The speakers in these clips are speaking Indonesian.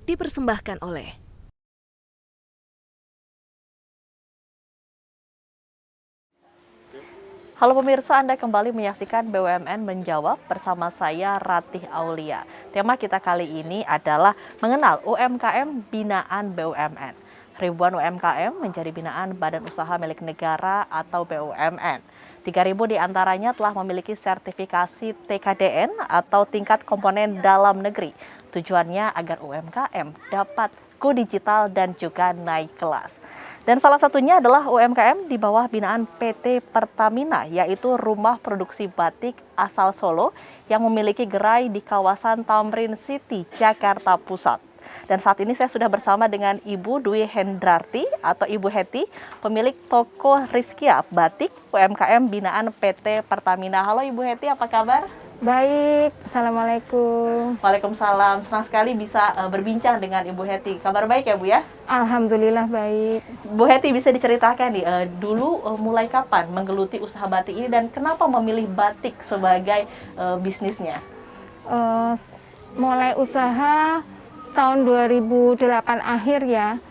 dipersembahkan oleh Halo pemirsa, Anda kembali menyaksikan BUMN Menjawab bersama saya Ratih Aulia. Tema kita kali ini adalah mengenal UMKM binaan BUMN. Ribuan UMKM menjadi binaan Badan Usaha Milik Negara atau BUMN. 3.000 diantaranya telah memiliki sertifikasi TKDN atau tingkat komponen dalam negeri. Tujuannya agar UMKM dapat go digital dan juga naik kelas. Dan salah satunya adalah UMKM di bawah binaan PT Pertamina, yaitu Rumah Produksi Batik asal Solo yang memiliki gerai di kawasan Tamrin City, Jakarta Pusat. Dan saat ini saya sudah bersama dengan Ibu Dwi Hendrarti atau Ibu Heti, pemilik toko Rizkia Batik UMKM binaan PT Pertamina. Halo Ibu Heti, apa kabar? Baik, Assalamualaikum. Waalaikumsalam, senang sekali bisa berbincang dengan Ibu Heti. Kabar baik ya Bu ya? Alhamdulillah baik. Bu Heti, bisa diceritakan nih, dulu mulai kapan menggeluti usaha batik ini dan kenapa memilih batik sebagai bisnisnya? Mulai usaha tahun 2008 akhir ya.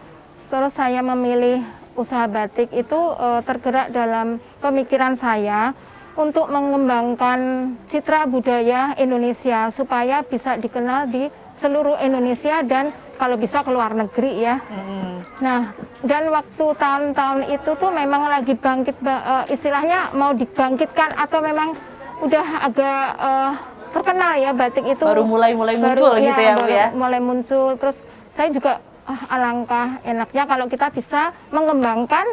Terus saya memilih usaha batik itu tergerak dalam pemikiran saya untuk mengembangkan citra budaya Indonesia supaya bisa dikenal di seluruh Indonesia dan kalau bisa ke luar negeri ya. Nah, dan waktu tahun-tahun itu tuh memang lagi bangkit, istilahnya mau dibangkitkan atau memang udah agak terkenal ya batik itu. Baru mulai muncul gitu ya Bu ya? Mulai muncul, terus saya juga alangkah enaknya kalau kita bisa mengembangkan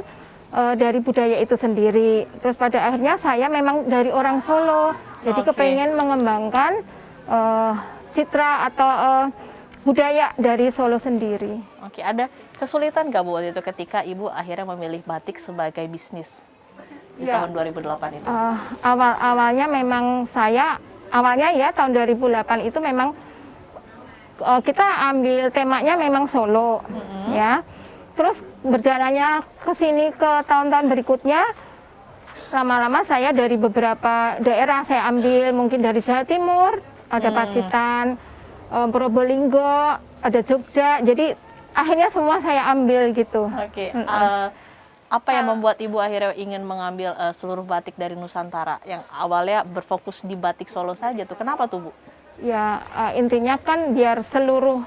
dari budaya itu sendiri. Terus pada akhirnya saya memang dari orang Solo, jadi kepengen mengembangkan citra atau budaya dari Solo sendiri. Oke, ada kesulitan nggak Bu waktu itu ketika Ibu akhirnya memilih batik sebagai bisnis di tahun 2008 itu? Awalnya memang awalnya ya tahun 2008 itu memang kita ambil temanya memang Solo, ya. Terus berjalannya ke sini ke tahun-tahun berikutnya, lama-lama saya dari beberapa daerah saya ambil, mungkin dari Jawa Timur, ada Pacitan, Probolinggo, ada Jogja, jadi akhirnya semua saya ambil gitu. Oke, apa yang membuat Ibu akhirnya ingin mengambil seluruh batik dari Nusantara yang awalnya berfokus di batik Solo saja tuh, kenapa tuh Bu? Ya intinya kan biar seluruh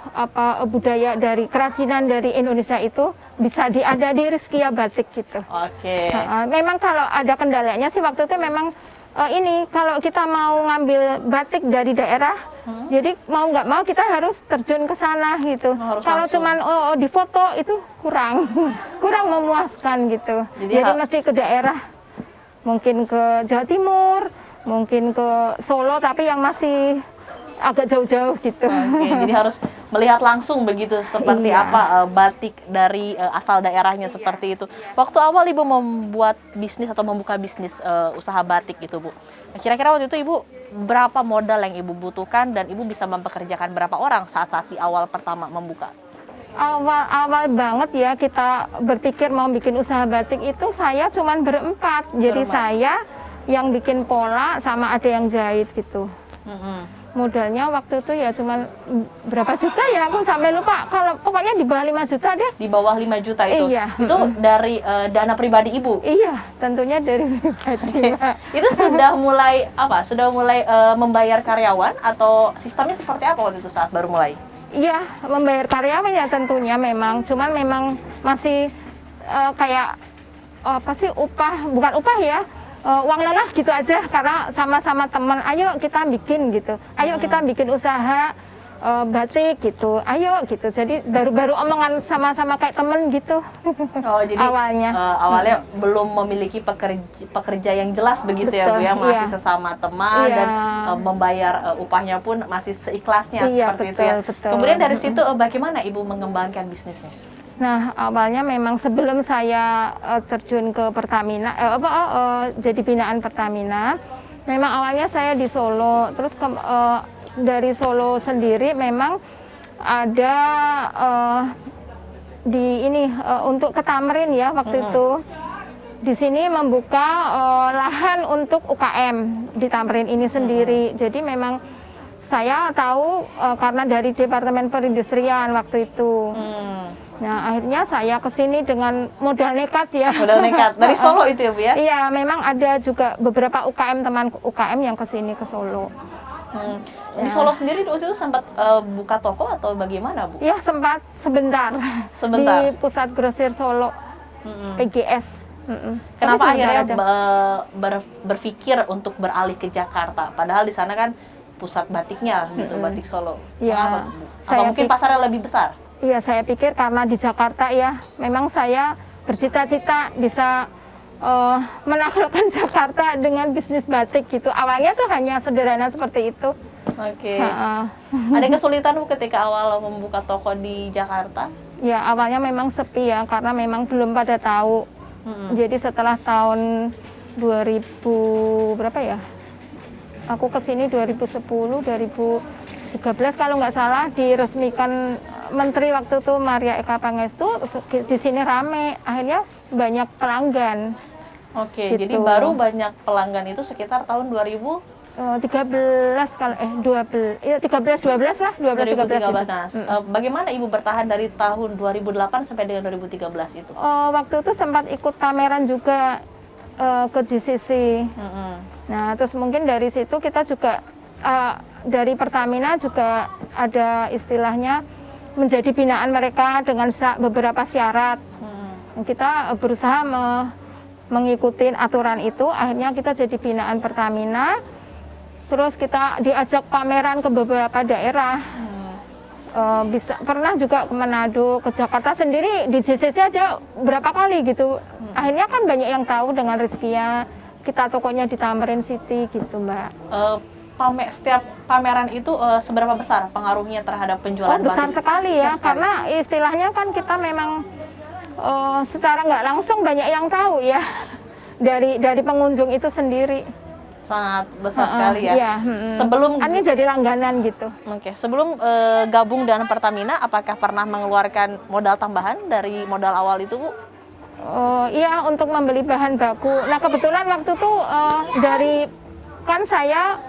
budaya dari kerajinan dari Indonesia itu bisa ada di Rizkia Batik gitu. Oke. Memang kalau ada kendalanya sih waktu itu memang ini kalau kita mau ngambil batik dari daerah, jadi mau nggak mau kita harus terjun ke sana gitu. Kalau cuman di foto itu kurang memuaskan gitu. Jadi mesti ke daerah, mungkin ke Jawa Timur, mungkin ke Solo, tapi yang masih agak jauh-jauh gitu. Oke, jadi harus melihat langsung begitu seperti apa batik dari asal daerahnya seperti itu. Waktu awal Ibu membuat bisnis atau membuka bisnis usaha batik itu Bu, kira-kira waktu itu Ibu berapa modal yang Ibu butuhkan dan Ibu bisa mempekerjakan berapa orang saat-saat di awal pertama membuka? Awal banget ya kita berpikir mau bikin usaha batik itu saya cuman berempat. Jadi saya yang bikin pola sama ada yang jahit gitu. Modalnya waktu itu ya cuma berapa juta ya, aku sampai lupa, kalau pokoknya di bawah 5 juta deh. Di bawah 5 juta itu? Iya. Itu dari dana pribadi Ibu? Iya, tentunya dari pribadi. Itu sudah mulai membayar karyawan atau sistemnya seperti apa waktu itu saat baru mulai? Iya, membayar karyawan ya tentunya memang, cuman memang masih kayak apa sih bukan upah ya, uang lelah gitu aja, karena sama-sama teman, ayo kita bikin gitu, ayo kita bikin usaha batik gitu, ayo gitu. Jadi baru omongan sama-sama kayak temen gitu. Oh, jadi awalnya belum memiliki pekerja yang jelas begitu. Betul, ya Bu ya, masih sesama teman dan membayar upahnya pun masih seikhlasnya seperti itu ya. Betul. Kemudian dari situ bagaimana Ibu mengembangkan bisnisnya? Nah, awalnya memang sebelum saya terjun ke Pertamina, jadi binaan Pertamina, memang awalnya saya di Solo. Terus dari Solo sendiri memang ada untuk ke Tamrin ya waktu itu. Di sini membuka lahan untuk UKM di Tamrin ini sendiri. Jadi memang Saya tahu karena dari Departemen Perindustrian waktu itu. Nah, akhirnya saya ke sini dengan modal nekat ya. Modal nekat dari Solo itu ya Bu ya? Iya, memang ada juga beberapa UKM, teman UKM yang ke sini ke Solo. Di Solo sendiri waktu itu sempat buka toko atau bagaimana Bu? Ya, sempat sebentar. Sebentar. Di Pusat Grosir Solo, PGS. Kenapa Tapi akhirnya ada. berpikir untuk beralih ke Jakarta? Padahal di sana kan pusat batiknya gitu, batik Solo. Ya, Mengapa tuh Bu? Apa mungkin pasarnya lebih besar? Iya, saya pikir karena di Jakarta ya, memang saya bercita-cita bisa menaklukkan Jakarta dengan bisnis batik gitu. Awalnya tuh hanya sederhana seperti itu. Oke. Ada kesulitan Bu ketika awal membuka toko di Jakarta? Ya, awalnya memang sepi ya, karena memang belum pada tahu. Jadi setelah tahun 2000 berapa ya? Aku kesini 2010, 2013 kalau nggak salah diresmikan Menteri waktu itu Maria Eka Pangestu, di sini rame, akhirnya banyak pelanggan. Oke, Gitu. jadi baru banyak pelanggan itu sekitar tahun 13 kalau 12 lah, 12 13 gitu. Nah, bagaimana Ibu bertahan dari tahun 2008 sampai dengan 2013 itu? Waktu itu sempat ikut pameran juga ke GCC. Nah, terus mungkin dari situ kita juga dari Pertamina juga ada istilahnya menjadi binaan mereka dengan beberapa syarat. Kita berusaha mengikuti aturan itu, akhirnya kita jadi binaan Pertamina. Terus kita diajak pameran ke beberapa daerah. Pernah juga ke Manado, ke Jakarta sendiri di JCC aja berapa kali gitu. Akhirnya kan banyak yang tahu dengan Rizkia. Kita tokonya di Tamrin City gitu, Mbak. Setiap pameran itu seberapa besar pengaruhnya terhadap penjualan batik? Besar sekali ya, karena istilahnya kan kita memang secara nggak langsung banyak yang tahu ya dari pengunjung itu sendiri. Sangat besar sekali ya. Iya, Sebelum ini jadi langganan gitu. Oke, sebelum gabung dengan Pertamina, apakah pernah mengeluarkan modal tambahan dari modal awal itu, Bu? Iya, untuk membeli bahan baku. Nah, kebetulan waktu itu kan saya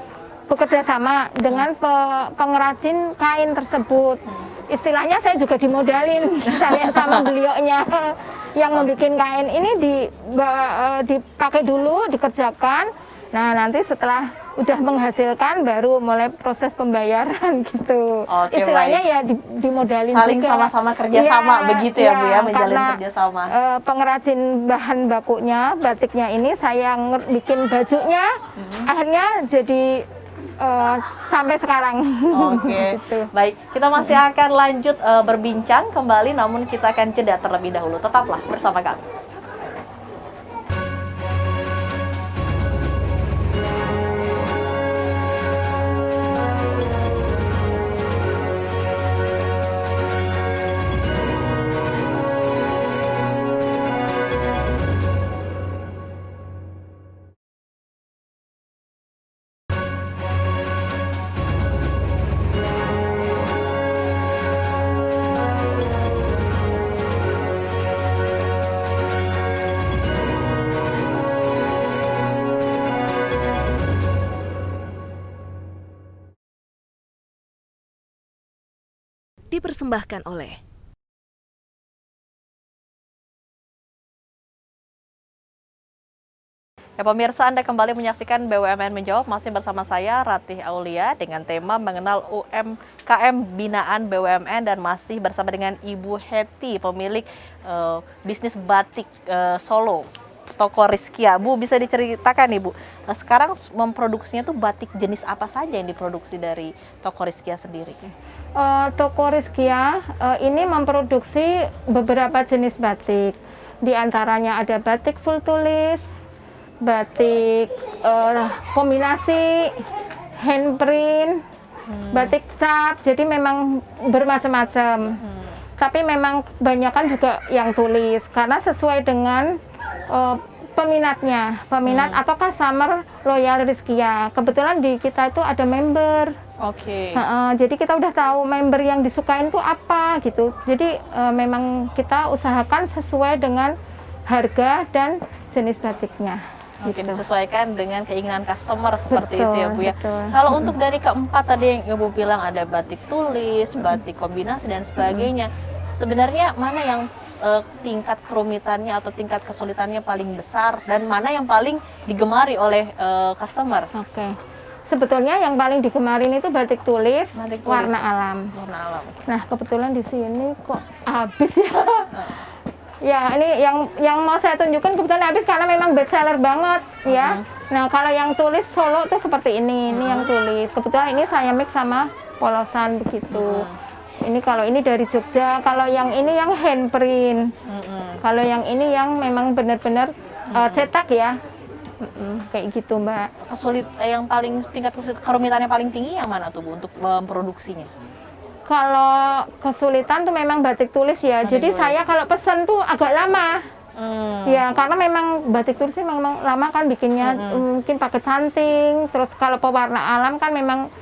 bekerja sama dengan pengrajin kain tersebut. Istilahnya saya juga dimodalin sama beliaunya yang membuat kain ini dipakai dulu, dikerjakan. Nah, nanti setelah udah menghasilkan baru mulai proses pembayaran gitu. Oke, istilahnya baik. ya dimodalin saling juga. sama-sama kerjasama begitu ya Bu ya, menjalin karena, kerjasama. Pengrajin bahan bakunya, batiknya ini saya bikin bajunya, akhirnya jadi sampai sekarang. Oke, Gitu. baik. Kita masih akan lanjut berbincang kembali, namun kita akan jeda terlebih dahulu. Tetaplah bersama kami. Dipersembahkan oleh Ya pemirsa, Anda kembali menyaksikan BUMN Menjawab, masih bersama saya Ratih Aulia dengan tema mengenal UMKM binaan BUMN, dan masih bersama dengan Ibu Hetty, pemilik bisnis batik Solo, toko Rizkia. Bu, bisa diceritakan nih Bu, sekarang memproduksinya tuh batik jenis apa saja yang diproduksi dari toko Rizkia sendiri? Toko Rizkia ini memproduksi beberapa jenis batik. Di antaranya ada batik full tulis, batik kombinasi, handprint, batik cap. Jadi memang bermacam-macam. Tapi memang kebanyakan juga yang tulis karena sesuai dengan peminat atau customer loyal Rizkia. Kebetulan di kita itu ada member. Oke. Jadi kita udah tahu member yang disukain tuh apa gitu. Jadi memang kita usahakan sesuai dengan harga dan jenis batiknya. Oke, gitu. disesuaikan dengan keinginan customer seperti Betul, itu ya Bu ya. betul. Kalau untuk dari keempat tadi yang Ibu bilang ada batik tulis, batik kombinasi dan sebagainya. Sebenarnya mana yang tingkat kerumitannya atau tingkat kesulitannya paling besar dan mana yang paling digemari oleh customer? Oke. Sebetulnya yang paling digemarin itu batik tulis, Batik tulis. warna alam. Warna alam. Oke. Nah, kebetulan di sini kok habis ya. Ya, ini yang mau saya tunjukkan kebetulan habis karena memang best seller banget ya. Nah, kalau yang tulis Solo tuh seperti ini yang tulis. Kebetulan ini saya mix sama polosan begitu. Ini kalau ini dari Jogja, kalau yang ini yang handprint. Kalau yang ini yang memang benar-benar cetak ya. Kayak gitu, Mbak. Yang paling tingkat kerumitannya paling tinggi yang mana tuh Bu untuk memproduksinya? Kalau kesulitan tuh memang batik tulis ya. Batik Jadi tulis. saya kalau pesen tuh agak lama. Ya, karena memang batik tulisnya memang lama kan bikinnya, mungkin pakai canting. Terus kalau pewarna alam kan memang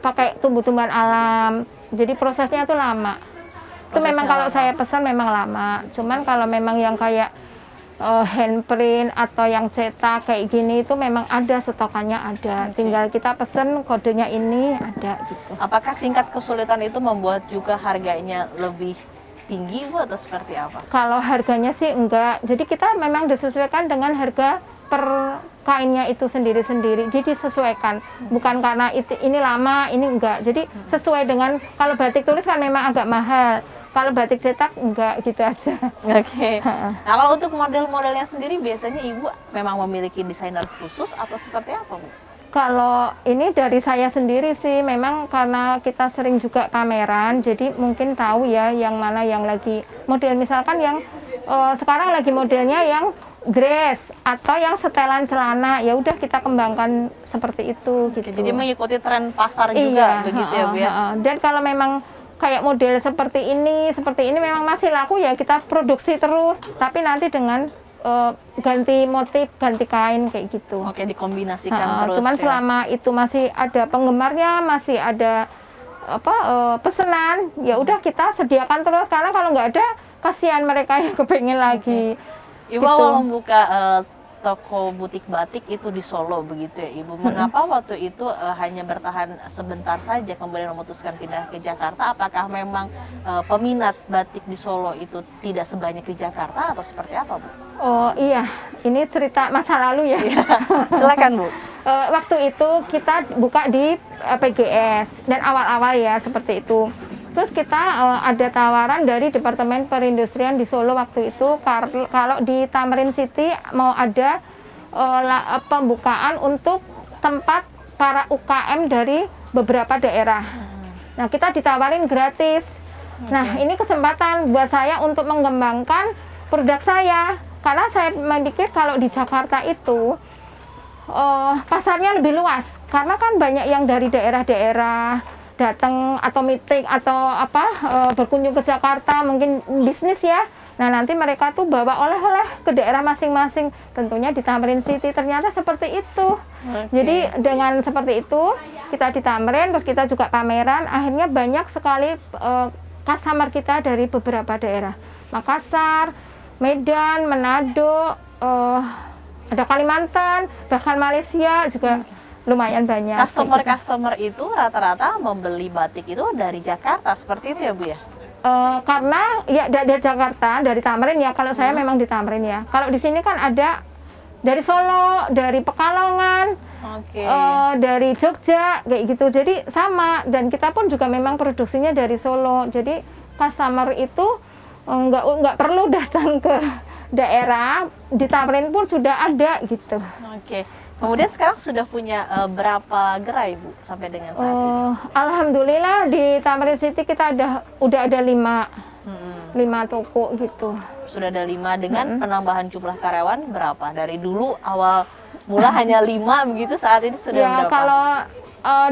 pakai tumbuh-tumbuhan alam. Jadi prosesnya tuh lama. Itu memang kalau saya pesan memang lama. Cuman kalau memang yang kayak handprint atau yang cetak kayak gini itu memang ada stokannya ada. Tinggal kita pesen kodenya ini ada gitu. Apakah tingkat kesulitan itu membuat juga harganya lebih tinggi Bu atau seperti apa? Kalau harganya sih enggak. Jadi kita memang disesuaikan dengan harga per kainnya itu sendiri-sendiri. Jadi disesuaikan. Bukan karena ini lama, ini enggak. Jadi sesuai dengan kalau batik tulis kan memang agak mahal. Kalau batik cetak enggak gitu aja. Oke. Nah, kalau untuk model-modelnya sendiri biasanya Ibu memang memiliki desainer khusus atau seperti apa Bu? Kalau ini dari saya sendiri sih, memang karena kita sering juga pameran, jadi mungkin tahu ya yang mana yang lagi model, misalkan yang sekarang lagi modelnya yang dress atau yang setelan celana, ya udah kita kembangkan seperti itu gitu. Jadi mengikuti tren pasar juga begitu ya Bu ya. Dan kalau memang kayak model seperti ini memang masih laku ya kita produksi terus, tapi nanti dengan ganti motif, ganti kain kayak gitu. Oke, dikombinasikan terus. Cuman ya. selama itu masih ada penggemarnya, masih ada pesanan, ya udah kita sediakan terus karena kalau nggak ada kasihan mereka yang kepengen lagi. Ibu gitu. awal membuka toko butik batik itu di Solo begitu ya Ibu. Mengapa waktu itu hanya bertahan sebentar saja kemudian memutuskan pindah ke Jakarta? Apakah memang peminat batik di Solo itu tidak sebanyak di Jakarta atau seperti apa Bu? Oh iya, ini cerita masa lalu ya. Silakan Bu. Waktu itu kita buka di PGS dan awal-awal ya seperti itu. Terus kita ada tawaran dari Departemen Perindustrian di Solo waktu itu kalau di Tamrin City mau ada pembukaan untuk tempat para UKM dari beberapa daerah. Nah, kita ditawarin gratis. Nah, ini kesempatan buat saya untuk mengembangkan produk saya. Karena saya memikir kalau di Jakarta itu pasarnya lebih luas. Karena kan banyak yang dari daerah-daerah datang atau meeting atau berkunjung ke Jakarta mungkin bisnis ya. Nah, nanti mereka tuh bawa oleh-oleh ke daerah masing-masing, tentunya di Tamrin City. Ternyata seperti itu. Jadi dengan seperti itu kita di Tamrin, terus kita juga pameran, akhirnya banyak sekali customer kita dari beberapa daerah. Makassar, Medan, Manado, ada Kalimantan, bahkan Malaysia juga lumayan banyak. Customer itu rata-rata membeli batik itu dari Jakarta, seperti itu ya Bu ya? Karena ya dari Jakarta, dari Tamrin ya, kalau saya memang di Tamrin ya. Kalau di sini kan ada dari Solo, dari Pekalongan, dari Jogja, kayak gitu. Jadi sama, dan kita pun juga memang produksinya dari Solo. Jadi customer itu nggak perlu datang ke daerah, di Tamrin pun sudah ada gitu. Oke. Kemudian sekarang sudah punya berapa gerai Bu sampai dengan saat ini? Alhamdulillah di Tamrin City kita udah ada 5 toko gitu. Sudah ada 5 dengan penambahan jumlah karyawan berapa? Dari dulu awal mula hanya 5 begitu, saat ini sudah berapa? Kalau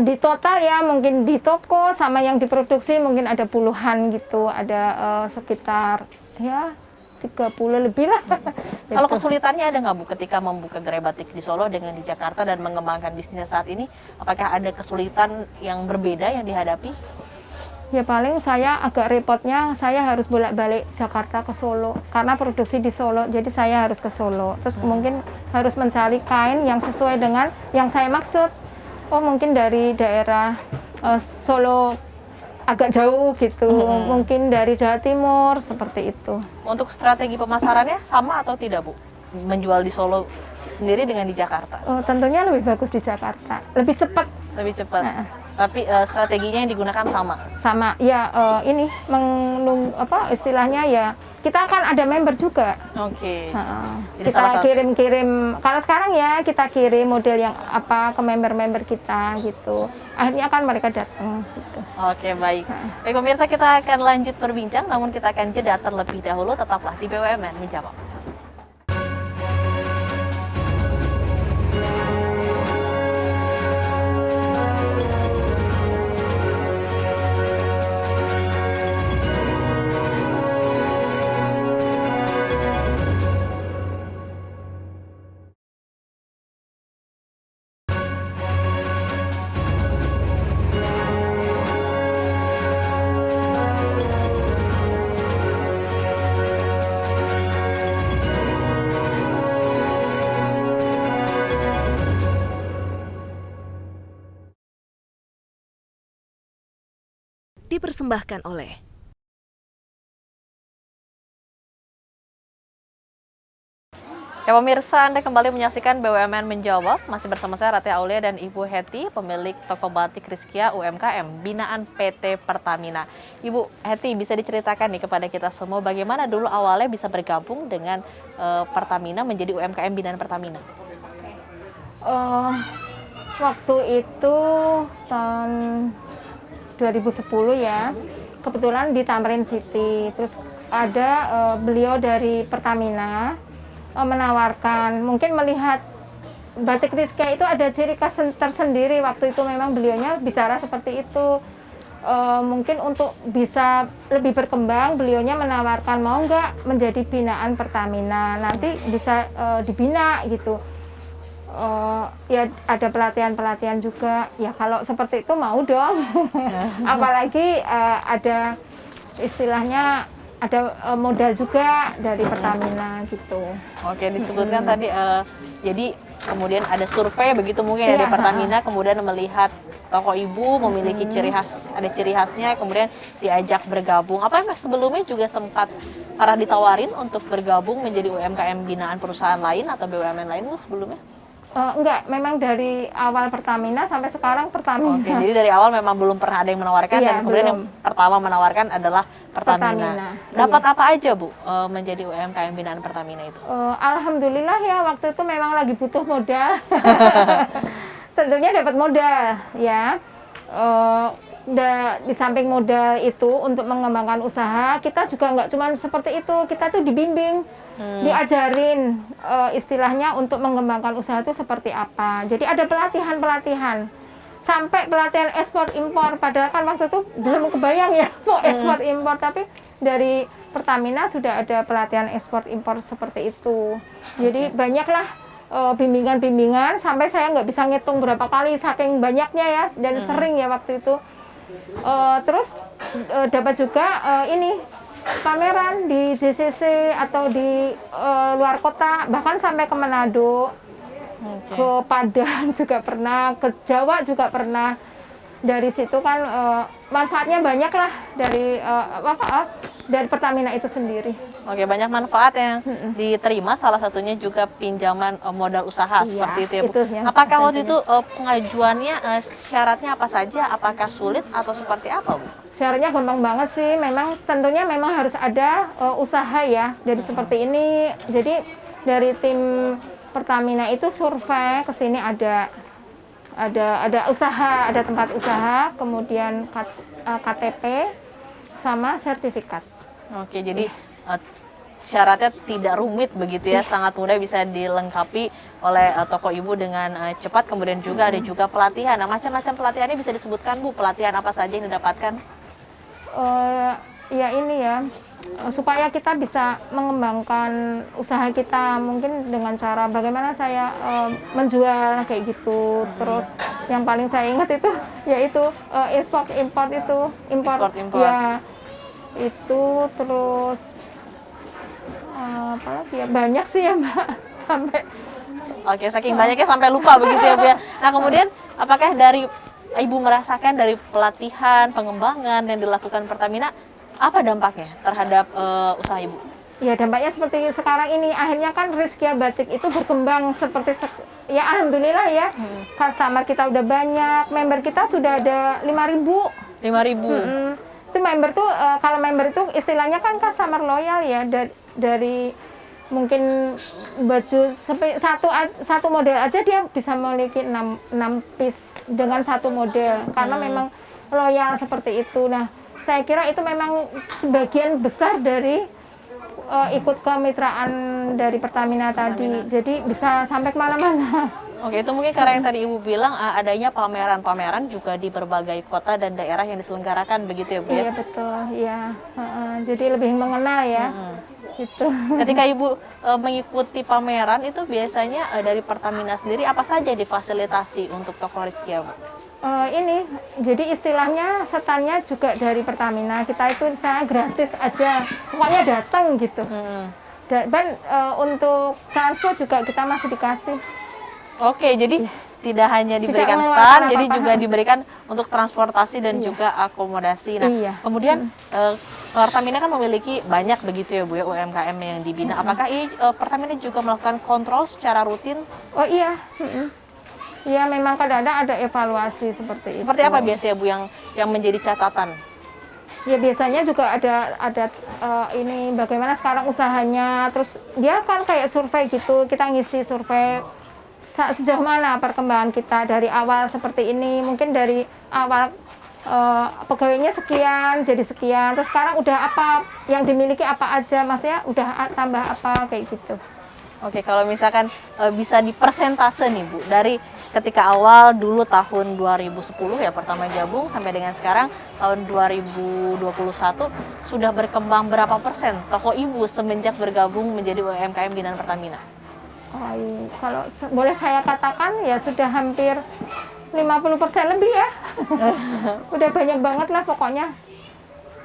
di total ya mungkin di toko sama yang diproduksi mungkin ada puluhan gitu, ada sekitar ya 30 lebih lah. Kalau kesulitannya ada nggak Bu ketika membuka gerai batik di Solo dengan di Jakarta dan mengembangkan bisnisnya saat ini? Apakah ada kesulitan yang berbeda yang dihadapi? Ya paling saya agak repotnya, saya harus bolak-balik Jakarta ke Solo karena produksi di Solo, jadi saya harus ke Solo. Terus mungkin harus mencari kain yang sesuai dengan yang saya maksud. Oh mungkin dari daerah Solo agak jauh gitu, mungkin dari Jawa Timur seperti itu. Untuk strategi pemasarannya sama atau tidak, Bu? Menjual di Solo sendiri dengan di Jakarta? Tentunya lebih bagus di Jakarta, lebih cepat. Lebih cepat. Tapi strateginya yang digunakan sama. Sama ya, ini istilahnya ya, kita kan ada member juga. Oke. Jadi Kita kirim-kirim, kalau sekarang ya kita kirim model yang apa ke member-member kita gitu. Akhirnya kan mereka datang gitu. Oke, baik. Baik pemirsa, kita akan lanjut berbincang, namun kita akan jeda terlebih dahulu. Tetaplah di BUMN Menjawab. Dipersembahkan oleh Ya pemirsa, Anda kembali menyaksikan BUMN Menjawab. Masih bersama saya Ratih Aulia dan Ibu Heti, pemilik toko batik Rizkia UMKM binaan PT Pertamina. Ibu Heti, bisa diceritakan nih kepada kita semua bagaimana dulu awalnya bisa bergabung dengan Pertamina menjadi UMKM binaan Pertamina? Waktu itu tahun 2010 ya, kebetulan di Tamrin City. Terus ada beliau dari Pertamina menawarkan, mungkin melihat batik Rizkia itu ada ciri khas tersendiri. Waktu itu memang beliaunya bicara seperti itu. Mungkin untuk bisa lebih berkembang, beliaunya menawarkan mau nggak menjadi binaan Pertamina, nanti bisa dibina gitu. Ya ada pelatihan-pelatihan juga. Ya kalau seperti itu mau dong. Apalagi ada istilahnya ada modal juga dari Pertamina gitu. Oke, disebutkan tadi jadi kemudian ada survei begitu mungkin dari Pertamina, kemudian melihat toko ibu memiliki ciri khas, ada ciri khasnya, kemudian diajak bergabung. Apa yang sebelumnya juga sempat pernah ditawarin untuk bergabung menjadi UMKM binaan perusahaan lain atau BUMN lain Bu sebelumnya? Enggak, memang dari awal Pertamina sampai sekarang Pertamina. Oke, jadi dari awal memang belum pernah ada yang menawarkan, dan kemudian yang pertama menawarkan adalah Pertamina. Dapat apa aja Bu menjadi UMKM binaan Pertamina itu? Alhamdulillah ya, waktu itu memang lagi butuh modal. Tentunya dapat modal ya. Di samping modal itu untuk mengembangkan usaha, kita juga nggak cuma seperti itu, kita tuh dibimbing. Diajarin istilahnya untuk mengembangkan usaha itu seperti apa. Jadi ada pelatihan-pelatihan sampai pelatihan ekspor impor, padahal kan waktu itu belum kebayang ya mau ekspor impor, tapi dari Pertamina sudah ada pelatihan ekspor impor seperti itu. Jadi banyaklah bimbingan-bimbingan sampai saya nggak bisa ngitung berapa kali saking banyaknya ya, dan sering ya waktu itu. Terus dapat juga ini pameran di JCC atau di luar kota, bahkan sampai ke Manado, ke Padang juga pernah, ke Jawa juga pernah. Dari situ kan manfaatnya banyak lah dari Pertamina itu sendiri. Oke, banyak manfaat yang diterima, salah satunya juga pinjaman modal usaha seperti itu ya Bu. Apakah waktu itu pengajuannya syaratnya apa saja? Apakah sulit atau seperti apa Bu? Syaratnya gampang banget sih, memang tentunya memang harus ada usaha ya. Jadi seperti ini, jadi dari tim Pertamina itu survei ke sini ada usaha, ada tempat usaha, kemudian KTP sama sertifikat. Oke, jadi syaratnya tidak rumit begitu ya, sangat mudah bisa dilengkapi oleh toko ibu dengan cepat. Kemudian juga ada juga pelatihan. Nah, macam-macam pelatihannya bisa disebutkan Bu, pelatihan apa saja yang didapatkan? Ya ini ya, supaya kita bisa mengembangkan usaha kita, mungkin dengan cara bagaimana saya menjual kayak gitu, terus Yang paling saya ingat itu yaitu import itu Import. ya itu terus apa lagi ya, banyak sih ya Mbak sampai Oke, saking banyaknya sampai lupa begitu ya Bu ya. Nah kemudian apakah dari Ibu merasakan dari pelatihan, pengembangan yang dilakukan Pertamina, apa dampaknya terhadap usaha Ibu? ya dampaknya seperti sekarang ini, akhirnya kan Rizkia Batik itu berkembang seperti ya alhamdulillah ya, customer kita udah banyak, member kita sudah ada 5.000. 5.000. Itu member tuh kalau member itu istilahnya kan customer loyal ya, dari mungkin baju satu model aja dia bisa memiliki 6 piece dengan satu model karena memang loyal seperti itu. Nah, saya kira itu memang sebagian besar dari ikut kemitraan dari Pertamina tadi. Jadi bisa sampai kemana-mana. Oke, itu mungkin karena yang tadi Ibu bilang adanya pameran-pameran juga di berbagai kota dan daerah yang diselenggarakan begitu ya Bu ya? Iya betul, iya. Jadi lebih mengenal ya. Gitu. Ketika Ibu mengikuti pameran itu biasanya dari Pertamina sendiri apa saja difasilitasi untuk toko Rizkia Bu? Ini jadi istilahnya setannya juga dari Pertamina, kita itu istilahnya gratis aja, pokoknya datang gitu. Dan untuk transport juga kita masih dikasih. Oke, jadi tidak hanya diberikan mengeluarkan stand, jadi apa-apa. juga diberikan untuk transportasi dan juga akomodasi. Nah, Iya. kemudian Pertamina kan memiliki banyak begitu ya Bu ya UMKM yang dibina. Apakah Pertamina juga melakukan kontrol secara rutin? Oh iya, iya memang kadang-kadang ada evaluasi seperti itu. Seperti apa biasanya Bu yang menjadi catatan? Ya biasanya juga ada ini bagaimana sekarang usahanya, terus dia kan kayak survei gitu, kita ngisi survei sejauh mana perkembangan kita dari awal seperti ini, mungkin dari awal pegawainya sekian jadi sekian, terus sekarang udah apa yang dimiliki apa aja, maksudnya udah tambah apa kayak gitu. Oke, kalau misalkan bisa dipersentase nih Bu, dari ketika awal dulu tahun 2010 ya pertama gabung sampai dengan sekarang tahun 2021 sudah berkembang berapa persen toko Ibu semenjak bergabung menjadi UMKM binaan Pertamina? Kalau boleh saya katakan ya sudah hampir 50% lebih ya. Udah banyak banget lah pokoknya.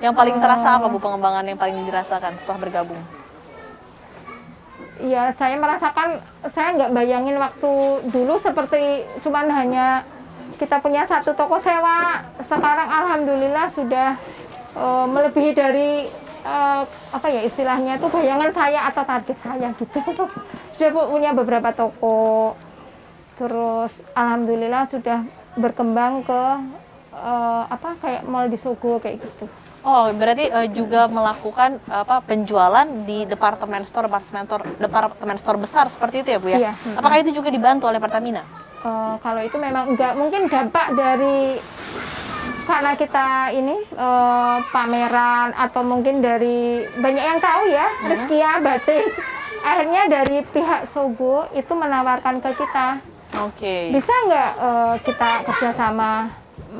Yang paling terasa apa Bu pengembangan yang paling dirasakan setelah bergabung? Ya saya merasakan, saya nggak bayangin waktu dulu seperti cuman hanya kita punya satu toko sewa. Sekarang alhamdulillah sudah melebihi dari apa ya istilahnya itu bayangan saya atau target saya gitu. Sudah punya beberapa toko, terus alhamdulillah sudah berkembang ke apa kayak mall di Sogo kayak gitu. Oh, berarti juga melakukan penjualan di departemen store besar seperti itu ya Bu ya? Iya. Apakah itu juga dibantu oleh Pertamina? Kalau itu memang enggak, mungkin dampak dari karena kita ini pameran atau mungkin dari banyak yang tahu ya Rizkia Batik, akhirnya dari pihak Sogo itu menawarkan ke kita, bisa nggak kita kerjasama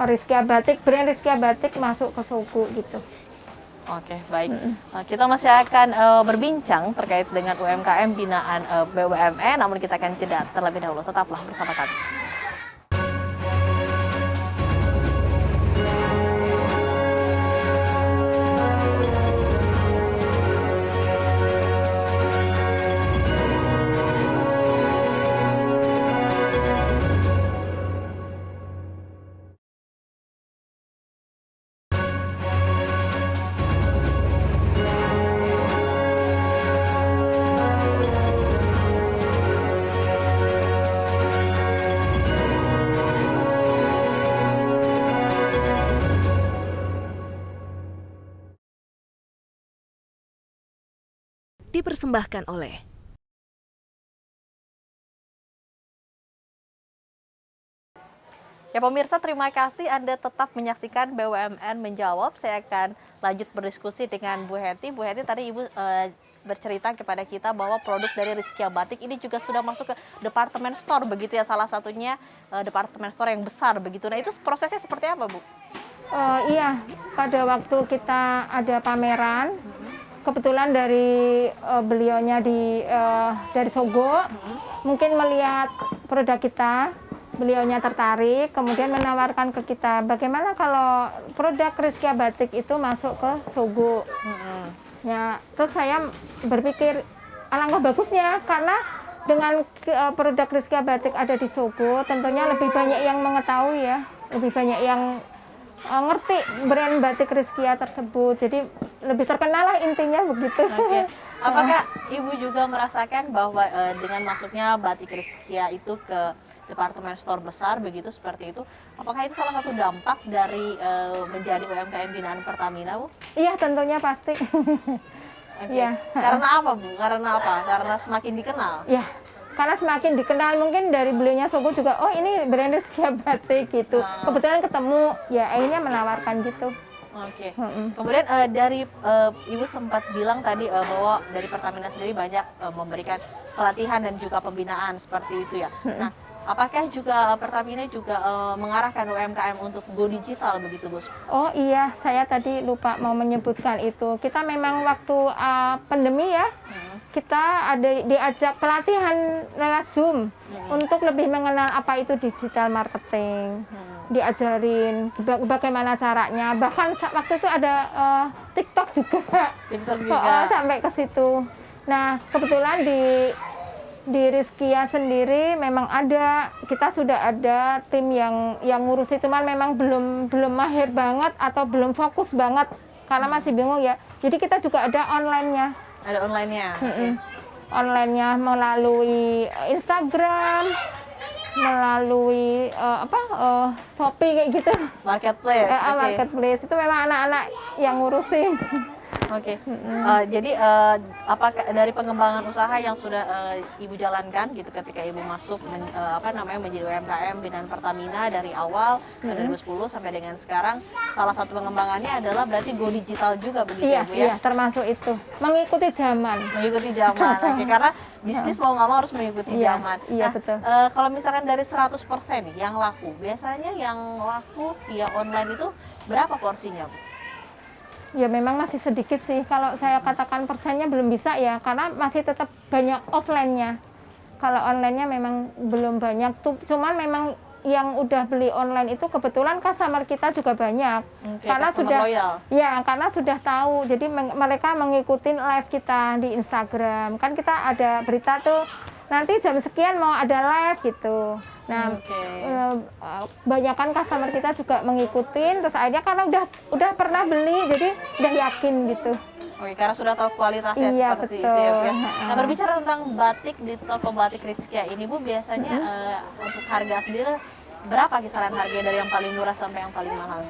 Rizkia Batik, brand Rizkia Batik masuk ke Sogo gitu. Oke, baik. Kita masih akan berbincang terkait dengan UMKM binaan BUMN, namun kita akan jeda terlebih dahulu. Tetaplah bersama kami. Dipersembahkan oleh Ya pemirsa, terima kasih Anda tetap menyaksikan BUMN Menjawab. Saya akan lanjut berdiskusi dengan Bu Heti. Bu Heti, tadi Ibu bercerita kepada kita bahwa produk dari Rizkia Batik ini juga sudah masuk ke departemen store begitu ya, salah satunya departemen store yang besar begitu. Nah itu prosesnya seperti apa Bu? Iya, pada waktu kita ada pameran, kebetulan dari beliaunya dari Sogo, mungkin melihat produk kita, beliaunya tertarik, kemudian menawarkan ke kita, bagaimana kalau produk Rizkia Batik itu masuk ke Sogo. Ya, terus saya berpikir alangkah bagusnya, karena dengan produk Rizkia Batik ada di Sogo, tentunya lebih banyak yang mengetahui ya, lebih banyak yang ngerti brand batik Rizkia tersebut, jadi lebih terkenal lah intinya begitu. Oke. Apakah Ibu juga merasakan bahwa dengan masuknya batik Rizkia itu ke departemen store besar begitu seperti itu, apakah itu salah satu dampak dari menjadi UMKM binaan Pertamina, Bu? Iya, tentunya pasti. Oke. Iya. Karena apa, Bu? Karena apa? Karena semakin dikenal. Ya, karena semakin dikenal, mungkin dari beliaunya Sogo juga, oh ini brand Rizkia Batik gitu. Kebetulan ketemu, ya akhirnya menawarkan gitu. Oke. Kemudian dari Ibu sempat bilang tadi bahwa dari Pertamina sendiri banyak memberikan pelatihan dan juga pembinaan seperti itu ya. Nah, apakah juga Pertamina juga mengarahkan UMKM untuk go digital begitu, Bos? Oh iya, saya tadi lupa mau menyebutkan itu. Kita memang waktu pandemi ya, kita ada diajak pelatihan lewat Zoom untuk lebih mengenal apa itu digital marketing. Diajarin bagaimana caranya. Bahkan waktu itu ada TikTok juga. TikTok juga. Sampai ke situ. Nah, kebetulan di Rizkia sendiri memang ada, kita sudah ada tim yang ngurusi, cuman memang belum mahir banget atau belum fokus banget karena masih bingung ya. Jadi kita juga ada online-nya. Ada online-nya. Online-nya melalui Instagram, melalui Shopee kayak gitu. Marketplace. Marketplace itu memang anak-anak yang ngurusin. Oke. Jadi apakah dari pengembangan usaha yang sudah Ibu jalankan gitu ketika Ibu masuk menjadi UMKM binaan Pertamina dari awal 2010 sampai dengan sekarang, salah satu pengembangannya adalah berarti go digital juga begitu ya, Bu ya? Iya, termasuk itu. Mengikuti zaman. Mengikuti zaman. Oke, karena bisnis mau nggak mau harus mengikuti zaman. Iya, nah, betul. Kalau misalkan dari 100% nih yang laku, biasanya yang laku via online itu berapa porsinya, Bu? Ya memang masih sedikit sih, kalau saya katakan persennya belum bisa ya, karena masih tetap banyak offline-nya. Kalau online-nya memang belum banyak, cuman memang yang udah beli online itu kebetulan customer kita juga banyak. Karena sudah loyal. Ya, karena sudah tahu, jadi mereka mengikuti live kita di Instagram. Kan kita ada berita tuh, nanti jam sekian mau ada live gitu. Nah, banyakan customer kita juga mengikuti, terus akhirnya karena udah pernah beli, jadi udah yakin gitu. Oke, karena sudah tahu kualitasnya seperti betul. itu ya, Bu. Nah, berbicara tentang batik di toko batik Rizkia ini, Bu, biasanya untuk harga sendiri berapa kisaran harganya dari yang paling murah sampai yang paling mahal?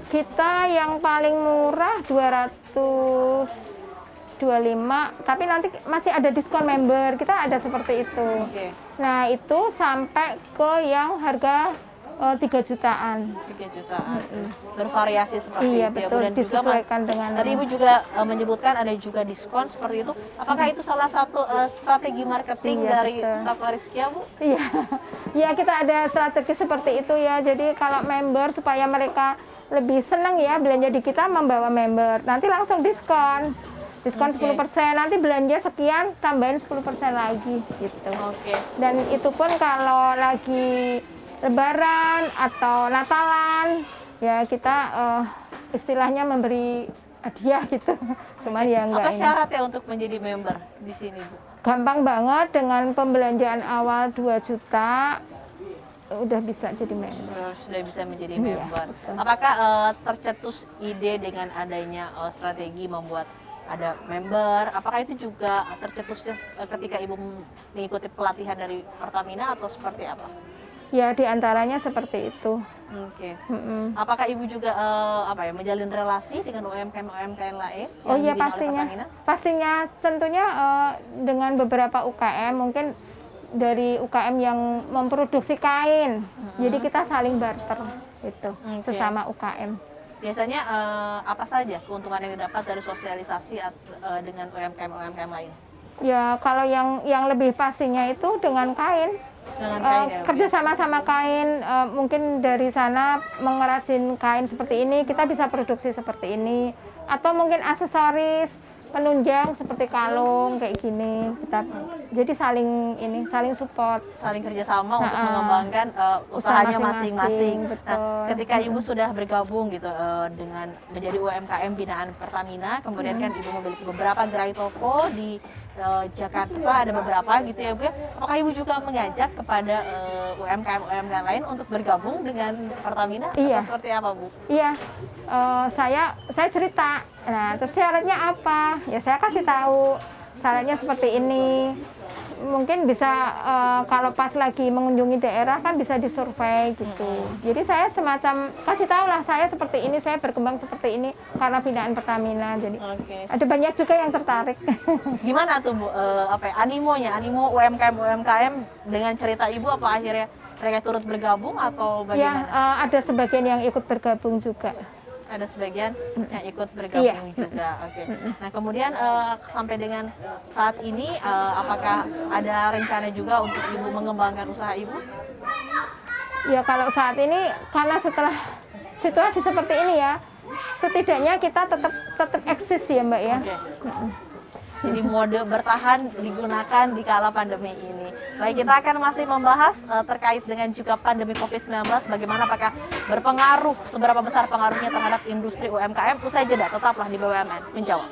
Kita yang paling murah 225, tapi nanti masih ada diskon member, kita ada seperti itu. Nah, itu sampai ke yang harga 3 jutaan. 3 jutaan. Bervariasi seperti itu betul, ya, Bu. Dan disesuaikan juga dengan tadi Ibu juga menyebutkan ada juga diskon seperti itu. Apakah itu salah satu strategi marketing dari toko Rizkia, Bu? Iya. Ya, kita ada strategi seperti itu ya. Jadi kalau member supaya mereka lebih senang ya belanja di kita, membawa member. Nanti langsung diskon 10%, nanti belanja sekian tambahin 10% lagi gitu. Dan itu pun kalau lagi Lebaran atau Natalan ya kita istilahnya memberi hadiah gitu. Cuman ya enggak. Apa syaratnya untuk menjadi member di sini, Bu? Gampang banget, dengan pembelanjaan awal 2 juta udah bisa jadi member. Sudah bisa menjadi member. Apakah tercetus ide dengan adanya strategi membuat ada member? Apakah itu juga tercetus ketika Ibu mengikuti pelatihan dari Pertamina atau seperti apa? Ya, diantaranya seperti itu. Apakah Ibu juga menjalin relasi dengan UMKM lain? Oh iya, pastinya tentunya dengan beberapa UKM, mungkin dari UKM yang memproduksi kain. Jadi kita saling barter itu sesama UKM. Biasanya apa saja keuntungan yang didapat dari sosialisasi dengan UMKM lain? Ya, kalau yang lebih pastinya itu dengan kain. Kerja sama kain, mungkin dari sana mengerajin kain seperti ini, kita bisa produksi seperti ini. Atau mungkin aksesoris, penunjang seperti kalung kayak gini. Kita jadi saling support, saling kerjasama untuk Nah, mengembangkan usaha usahanya masing-masing, masing-masing. betul. Nah, ketika Ibu sudah bergabung gitu dengan menjadi UMKM binaan Pertamina, kemudian kan Ibu memiliki beberapa gerai toko di Jakarta, ada beberapa gitu ya Bu ya. Apakah Ibu juga mengajak kepada UMKM lain untuk bergabung dengan Pertamina Iya. atau seperti apa Bu? Iya, saya cerita. Nah, terus syaratnya apa? Ya saya kasih tahu. Syaratnya seperti ini. Mungkin bisa kalau pas lagi mengunjungi daerah kan bisa disurvei gitu. Jadi saya semacam kasih tahu lah saya seperti ini, saya berkembang seperti ini karena binaan Pertamina. Jadi Oke. ada banyak juga yang tertarik. Gimana tuh Bu, animo UMKM dengan cerita Ibu, apa akhirnya mereka turut bergabung atau Ya, bagaimana? ada sebagian yang ikut bergabung juga. Ada sebagian yang ikut bergabung juga. Oke. Nah kemudian sampai dengan saat ini apakah ada rencana juga untuk Ibu mengembangkan usaha Ibu? Ya kalau saat ini karena setelah situasi seperti ini ya, setidaknya kita tetap eksis ya Mbak ya. Oke. Jadi mode bertahan digunakan di kala pandemi ini. Baik, kita akan masih membahas terkait dengan juga pandemi COVID-19, bagaimana apakah berpengaruh, seberapa besar pengaruhnya terhadap industri UMKM. Usai jeda, tetaplah di BUMN menjawab.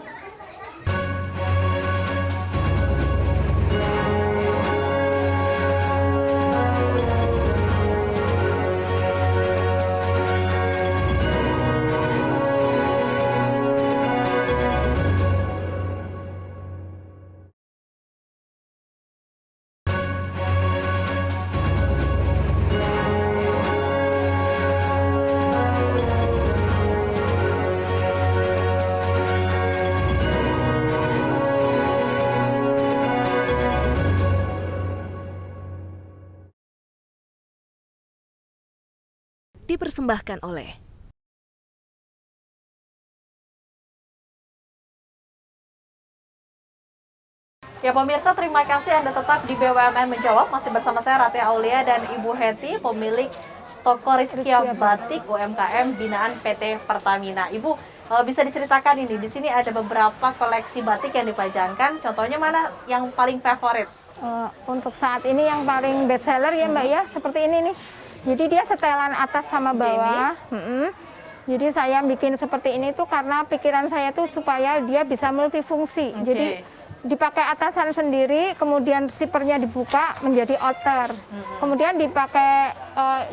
Dipersembahkan oleh Ya pemirsa, terima kasih Anda tetap di BUMN Menjawab. Masih bersama saya Ratih Aulia dan Ibu Heti, pemilik toko Rizkia Batik UMKM binaan PT Pertamina. Ibu, bisa diceritakan ini, di sini ada beberapa koleksi batik yang dipajangkan. Contohnya mana yang paling favorit? Untuk saat ini yang paling best seller ya Mbak ya, seperti ini nih. Jadi dia setelan atas sama bawah. Jadi saya bikin seperti ini tuh karena pikiran saya tuh supaya dia bisa multifungsi. Jadi dipakai atasan sendiri, kemudian sipernya dibuka menjadi outer. Kemudian dipakai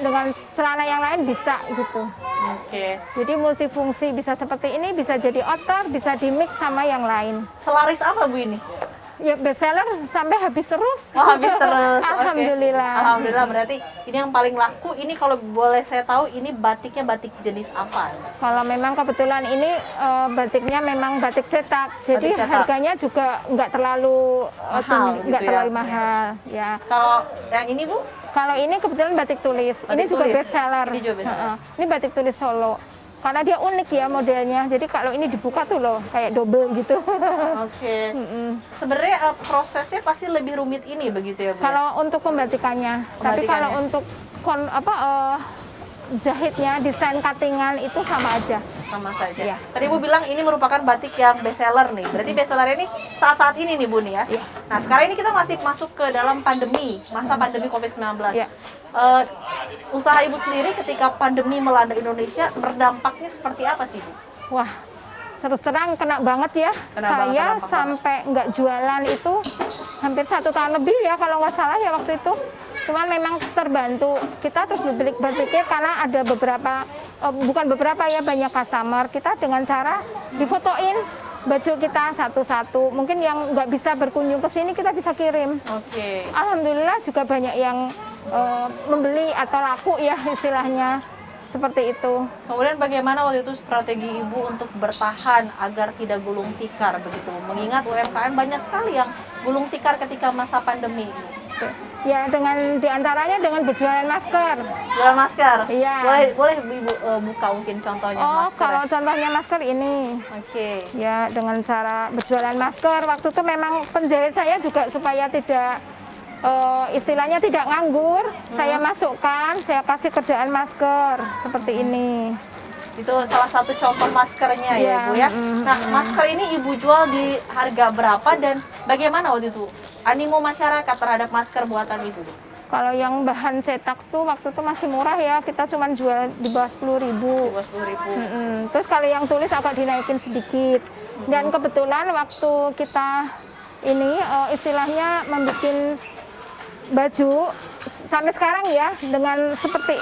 dengan celana yang lain bisa gitu. Jadi multifungsi, bisa seperti ini, bisa jadi outer, bisa di-mix sama yang lain. Selaris apa Bu ini? Ya best seller sampai habis terus. Oh, habis terus. Alhamdulillah. Alhamdulillah, berarti ini yang paling laku. Ini kalau boleh saya tahu, ini batiknya batik jenis apa? Kalau memang kebetulan ini batiknya memang batik cetak, jadi cetak. harganya juga nggak terlalu mahal, nggak gitu terlalu ya? mahal. Ya. Kalau yang ini Bu? Kalau ini kebetulan batik tulis. Batik Ini juga tulis. best seller. Ini juga best seller. Ini batik tulis Solo. Karena dia unik ya modelnya. Jadi kalau ini dibuka tuh loh kayak double gitu. Oke. Sebenarnya prosesnya pasti lebih rumit ini begitu ya Bu? Kalau untuk pembatikannya. Tapi kalau untuk jahitnya, desain cuttingan itu sama aja. Sama saja. Iya. Tadi Bu bilang ini merupakan batik yang best seller nih. Berarti best seller ini saat-saat ini nih Bu nih ya. Iya. Nah sekarang ini kita masih masuk ke dalam pandemi, masa pandemi COVID-19. Iya. Usaha Ibu sendiri ketika pandemi melanda Indonesia berdampaknya seperti apa sih Bu? Wah, terus terang kena banget ya. Saya sampai nggak jualan itu hampir 1 tahun lebih ya kalau nggak salah ya waktu itu. Cuman memang terbantu. Kita terus berpikir karena ada beberapa, bukan beberapa ya, banyak customer. Kita dengan cara difotoin baju kita satu-satu. Mungkin yang nggak bisa berkunjung ke sini kita bisa kirim. Alhamdulillah juga banyak yang membeli atau laku ya istilahnya. Seperti itu. Kemudian bagaimana waktu itu strategi Ibu untuk bertahan agar tidak gulung tikar begitu? Mengingat UMKM banyak sekali yang gulung tikar ketika masa pandemi ini. Ya dengan diantaranya dengan berjualan masker. Jualan masker? Iya. Boleh Ibu buka mungkin contohnya masker? Kalau contohnya masker ini. Ya dengan cara berjualan masker. Waktu itu memang penjahit saya juga supaya tidak istilahnya tidak nganggur, saya masukkan, saya kasih kerjaan masker seperti ini. Itu salah satu contoh maskernya ya Iya, Ibu ya. Nah, masker ini Ibu jual di harga berapa dan bagaimana waktu itu animo masyarakat terhadap masker buatan Ibu? Kalau yang bahan cetak tuh waktu itu masih murah ya, kita cuma jual di bawah 10.000. Di bawah 10.000. Terus kalau yang tulis agak dinaikin sedikit. Dan kebetulan waktu kita ini istilahnya membuat baju sampai sekarang ya, dengan seperti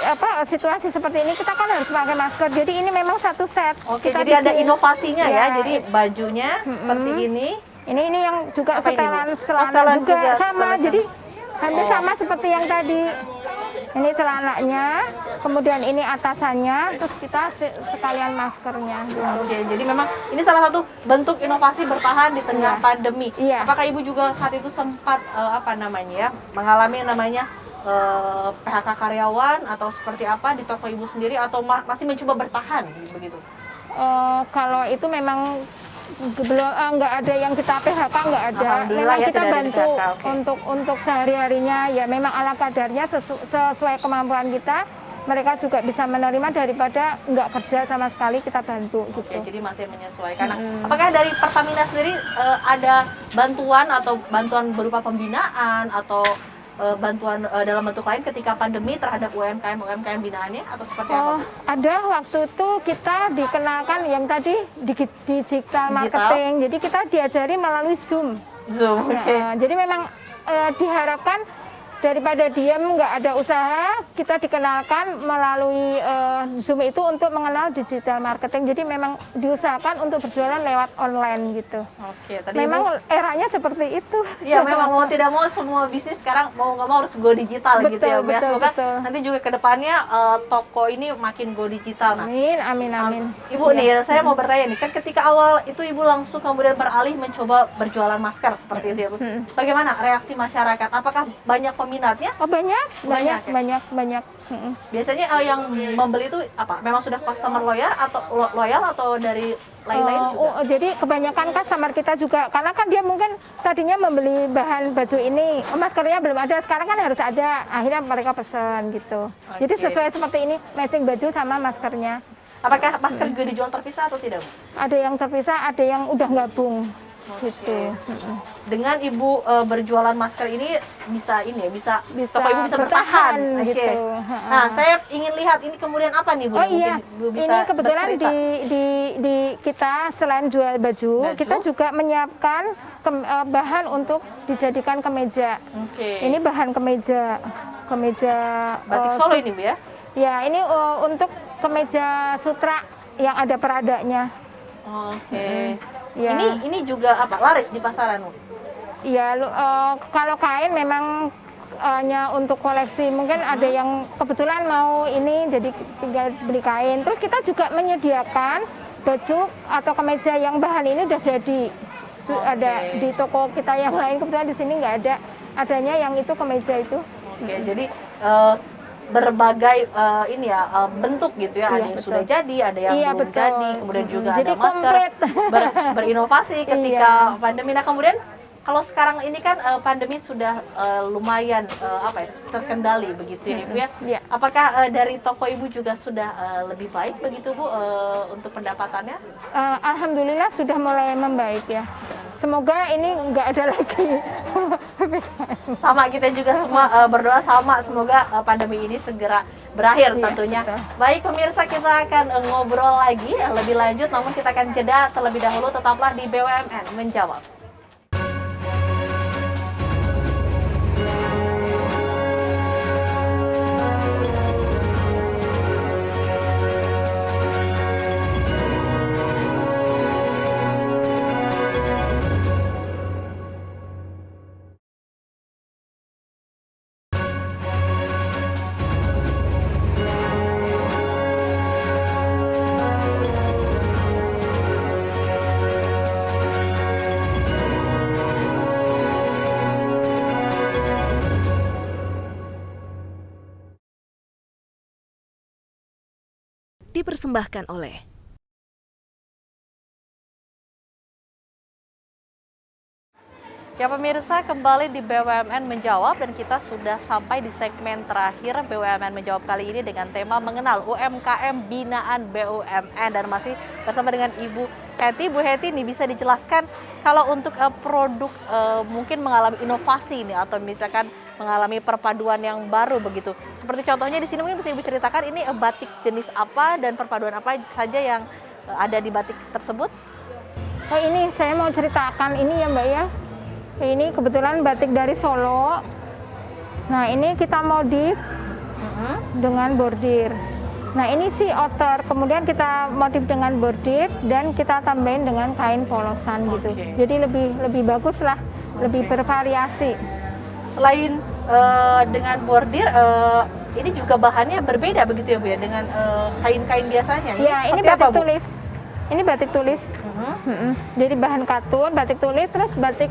situasi seperti ini kita kan harus pakai masker. Jadi ini memang satu set. Oke, Kita jadi ada bikin. inovasinya ya. Ya, Jadi bajunya seperti ini. Ini yang juga Apa ini, Bu? setelan Oh, celana setelan juga juga, sama. setelan. Jadi hampir sama seperti yang tadi. Ini celananya, kemudian ini atasannya, terus kita sekalian maskernya. Oke, jadi memang ini salah satu bentuk inovasi bertahan di tengah Iya. pandemi. Iya. Apakah Ibu juga saat itu sempat mengalami yang namanya PHK karyawan atau seperti apa di toko Ibu sendiri atau masih mencoba bertahan begitu? Kalau itu memang belum nggak ada yang kita PHK, nggak ada. Alhamdulillah Memang ya, kita tidak ada di bantu PHK, oke. untuk sehari-harinya ya, memang ala kadarnya sesuai kemampuan kita. Mereka juga bisa menerima daripada nggak kerja sama sekali, kita bantu gitu. Oke, jadi masih menyesuaikan. Nah, apakah dari Pertamina sendiri ada bantuan berupa pembinaan atau bantuan dalam bentuk lain ketika pandemi terhadap UMKM binaannya atau seperti apa? Ada waktu itu kita dikenalkan yang tadi digital marketing. Jadi kita diajari melalui Zoom. Zoom, oke. Jadi memang diharapkan daripada diam nggak ada usaha, kita dikenalkan melalui Zoom itu untuk mengenal digital marketing. Jadi memang diusahakan untuk berjualan lewat online gitu. Oke, tadi Memang eranya seperti itu. ya memang mau tidak mau semua bisnis sekarang mau nggak mau harus go digital gitu ya. Bu. Semoga nanti juga kedepannya toko ini makin go digital. Nah, Amin, amin, amin. Ibu nih, saya mau bertanya nih, kan ketika awal itu Ibu langsung kemudian beralih mencoba berjualan masker seperti itu ya Bu. Bagaimana reaksi masyarakat? Apakah banyak peminatnya? Oh banyak. Biasanya yang membeli itu apa? Memang sudah customer loyal atau dari lain-lain juga? Jadi kebanyakan customer kita juga, karena kan dia mungkin tadinya membeli bahan baju ini, maskernya belum ada, sekarang kan harus ada, akhirnya mereka pesan gitu. Jadi sesuai seperti ini, matching baju sama maskernya. Apakah masker juga dijual terpisah atau tidak Bu? Ada yang terpisah, ada yang udah gabung. Gitu. Dengan Ibu berjualan masker ini bisa toko Ibu bisa bertahan gitu. Okay. Nah, saya ingin lihat ini kemudian apa nih Bu? Oh iya, Ibu bisa ini kebetulan bercerita. di kita selain jual baju, kita juga menyiapkan bahan untuk dijadikan kemeja. Ini bahan kemeja batik Solo ini Bu ya? Ya, ini untuk kemeja sutra yang ada peradanya. Oke. Ya. Ini juga apa? Laris di pasaran Bu? Iya, kalau kain memang hanya untuk koleksi. Mungkin ada yang kebetulan mau ini, jadi tinggal beli kain. Terus kita juga menyediakan baju atau kemeja yang bahan ini udah jadi. Ada di toko kita yang lain, kebetulan di sini nggak ada. Adanya yang itu kemeja itu. Oke, jadi berbagai bentuk gitu ya, ada yang sudah jadi, ada yang belum jadi, kemudian juga jadi ada masker berinovasi ketika pandemi. Nah kemudian kalau sekarang ini kan pandemi sudah lumayan terkendali begitu ya Ibu ya. Apakah dari toko Ibu juga sudah lebih baik begitu Bu untuk pendapatannya? Alhamdulillah sudah mulai membaik ya. Semoga ini nggak ada lagi. Sama kita juga semua berdoa sama, semoga pandemi ini segera berakhir tentunya. Baik pemirsa, kita akan ngobrol lagi lebih lanjut, namun kita akan jeda terlebih dahulu. Tetaplah di BUMN Menjawab. Dipersembahkan oleh Ya pemirsa, kembali di BUMN Menjawab dan kita sudah sampai di segmen terakhir BUMN Menjawab kali ini dengan tema mengenal UMKM binaan BUMN dan masih bersama dengan Ibu Hetty. Bu Hetty, ini bisa dijelaskan kalau untuk produk mungkin mengalami inovasi ini atau misalkan mengalami perpaduan yang baru begitu. Seperti contohnya di sini mungkin bisa Ibu ceritakan ini batik jenis apa dan perpaduan apa saja yang ada di batik tersebut? Oh, ini saya mau ceritakan ini ya Mbak ya. Ini kebetulan batik dari Solo. Nah, ini kita modif dengan bordir. Nah, ini si outer, kemudian kita modif dengan bordir dan kita tambahin dengan kain polosan gitu. Jadi lebih bagus lah, lebih bervariasi. Selain dengan bordir, ini juga bahannya berbeda begitu ya Bu ya dengan kain-kain biasanya. Ya, ini batik tulis. Ini batik tulis. Jadi bahan katun, batik tulis, terus batik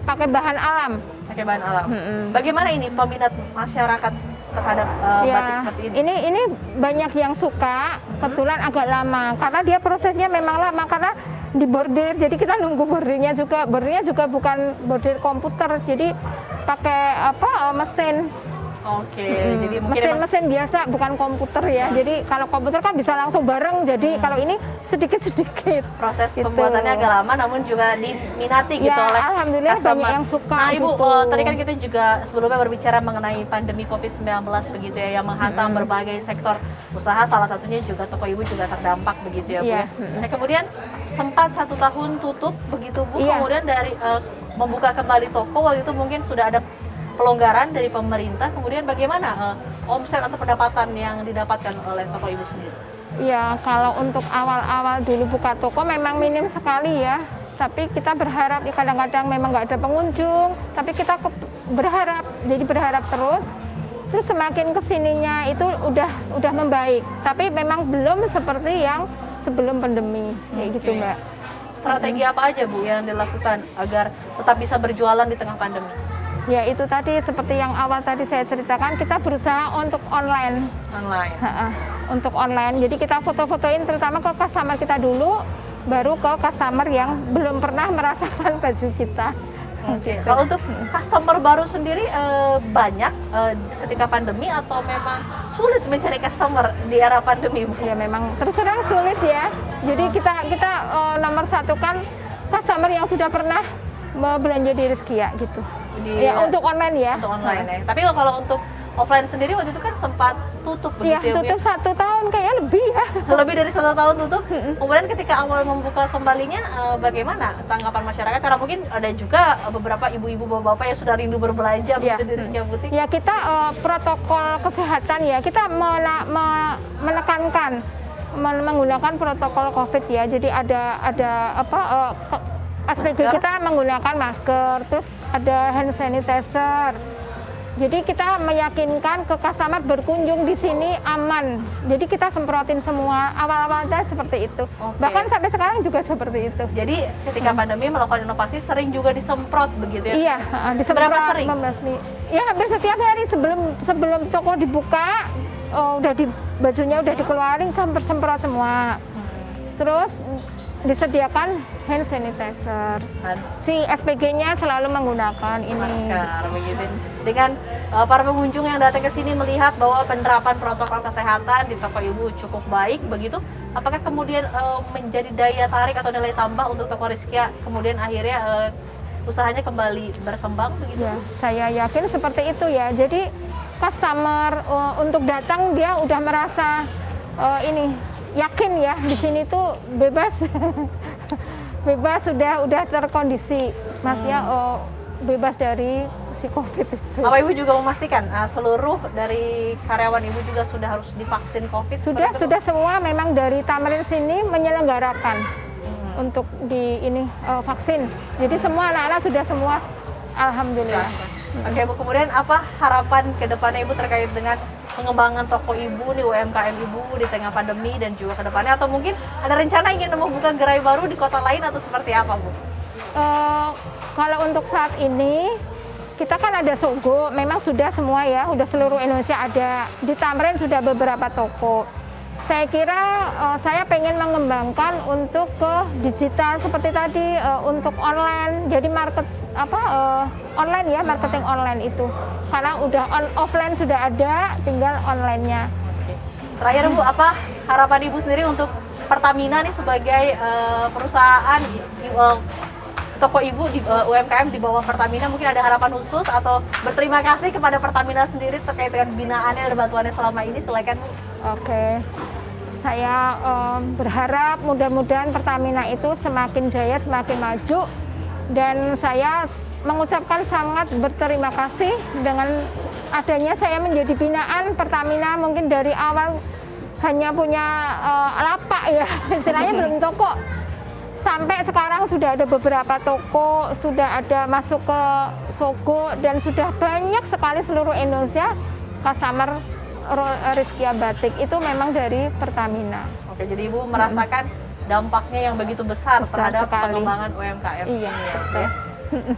pakai bahan alam. Pakai bahan alam. Bagaimana ini peminat masyarakat terhadap batik seperti ini? Ini banyak yang suka, kebetulan agak lama karena dia prosesnya memang lama karena di bordir. Jadi kita nunggu bordirnya juga. Bordirnya juga bukan bordir komputer, jadi pakai mesin. Jadi mungkin mesin biasa bukan komputer ya. Jadi kalau komputer kan bisa langsung bareng. Jadi kalau ini sedikit-sedikit. Proses pembuatannya agak lama, namun juga diminati gitu oleh alhamdulillah customer. banyak yang suka. Nah Ibu, gitu. Tadi kan kita juga sebelumnya berbicara mengenai pandemi COVID-19 begitu ya, yang menghantam berbagai sektor usaha. Salah satunya juga toko Ibu juga terdampak begitu ya Bu. Nah, kemudian sempat 1 tahun tutup begitu Bu. Kemudian dari membuka kembali toko waktu itu mungkin sudah ada pelonggaran dari pemerintah, kemudian bagaimana omset atau pendapatan yang didapatkan oleh toko Ibu sendiri? Ya, kalau untuk awal-awal dulu buka toko memang minim sekali ya. Tapi kita berharap, ya kadang-kadang memang nggak ada pengunjung, tapi kita berharap, jadi berharap terus. Terus semakin kesininya itu udah membaik. Tapi memang belum seperti yang sebelum pandemi, kayak gitu Mbak. Strategi apa aja Bu yang dilakukan agar tetap bisa berjualan di tengah pandemi? Ya itu tadi seperti yang awal tadi saya ceritakan, kita berusaha untuk online. Untuk online, jadi kita foto-fotoin terutama ke customer kita dulu, baru ke customer yang belum pernah merasakan baju kita. Gitu. Kalau untuk customer baru sendiri banyak ketika pandemi atau memang sulit mencari customer di era pandemi? Ya memang terus terang sulit ya. Jadi kita nomor satu kan customer yang sudah pernah belanja di Rizkia gitu. Untuk online ya. Untuk online ya. Tapi kalau untuk offline sendiri waktu itu kan sempat tutup begitu ya Bu? Tutup 1 tahun kayaknya lebih ya. Lebih dari 1 tahun tutup. Kemudian ketika awal membuka kembalinya bagaimana tanggapan masyarakat? Karena mungkin ada juga beberapa ibu-ibu bapak-bapak yang sudah rindu berbelanja begitu di Rizkia Butik. Ya kita protokol kesehatan ya, kita menekankan menggunakan protokol COVID ya. Jadi ada SPG kita menggunakan masker, terus ada hand sanitizer. Jadi kita meyakinkan ke customer berkunjung di sini aman. Jadi kita semprotin semua. Awal-awalnya seperti itu. Bahkan sampai sekarang juga seperti itu. Jadi ketika pandemi melakukan inovasi sering juga disemprot begitu ya? Iya, disemprot. Berapa sering? Ya hampir setiap hari sebelum toko dibuka, bajunya udah dikeluarin, semprot semua. Terus disediakan hand sanitizer. Si SPG-nya selalu menggunakan ini. Masker begitu. Dengan para pengunjung yang datang ke sini melihat bahwa penerapan protokol kesehatan di toko Ibu cukup baik begitu, apakah kemudian menjadi daya tarik atau nilai tambah untuk toko Rizkia kemudian akhirnya usahanya kembali berkembang begitu? Ya, saya yakin seperti itu ya. Jadi customer untuk datang dia udah merasa yakin ya di sini tuh bebas bebas sudah terkondisi maksudnya bebas dari si COVID itu. Apa Ibu juga memastikan seluruh dari karyawan Ibu juga sudah harus divaksin COVID? Sudah semua memang dari Tamrin sini menyelenggarakan untuk vaksin. Jadi semua anak-anak sudah semua, alhamdulillah. Oke Bu, kemudian apa harapan ke depannya Ibu terkait dengan pengembangan toko Ibu nih, UMKM Ibu di tengah pandemi dan juga ke depannya, atau mungkin ada rencana ingin membuka gerai baru di kota lain atau seperti apa Bu? Kalau untuk saat ini kita kan ada Sogo, memang sudah semua ya, sudah seluruh Indonesia ada. Di Tamrin sudah beberapa toko. Saya kira saya pengen mengembangkan untuk ke digital seperti tadi, untuk online. Jadi online ya, marketing online itu. Karena udah offline sudah ada, tinggal online-nya. Terakhir Bu, apa harapan Ibu sendiri untuk Pertamina nih sebagai perusahaan toko Ibu di UMKM di bawah Pertamina, mungkin ada harapan khusus atau berterima kasih kepada Pertamina sendiri terkait dengan binaannya dan bantuannya selama ini, silakan Bu. Oke, saya berharap mudah-mudahan Pertamina itu semakin jaya, semakin maju, dan saya mengucapkan sangat berterima kasih dengan adanya saya menjadi binaan Pertamina. Mungkin dari awal hanya punya lapak ya, istilahnya belum toko. Sampai sekarang sudah ada beberapa toko, sudah ada masuk ke Sogo, dan sudah banyak sekali seluruh Indonesia customer Rizkia Batik itu memang dari Pertamina. Oke, jadi Ibu merasakan dampaknya yang begitu besar terhadap sekali. pengembangan UMKM. Iya, Ya.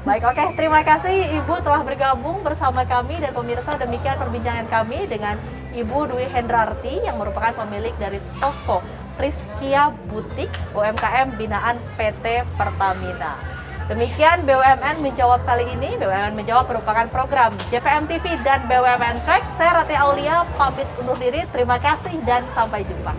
Baik, oke. Terima kasih Ibu telah bergabung bersama kami, dan pemirsa, demikian perbincangan kami dengan Ibu Dwi Hendrarti yang merupakan pemilik dari toko Rizkia Butik UMKM binaan PT Pertamina. Demikian BUMN Menjawab kali ini. BUMN Menjawab merupakan program JPM TV dan BUMN Track. Saya Ratih Aulia pamit undur diri. Terima kasih dan sampai jumpa.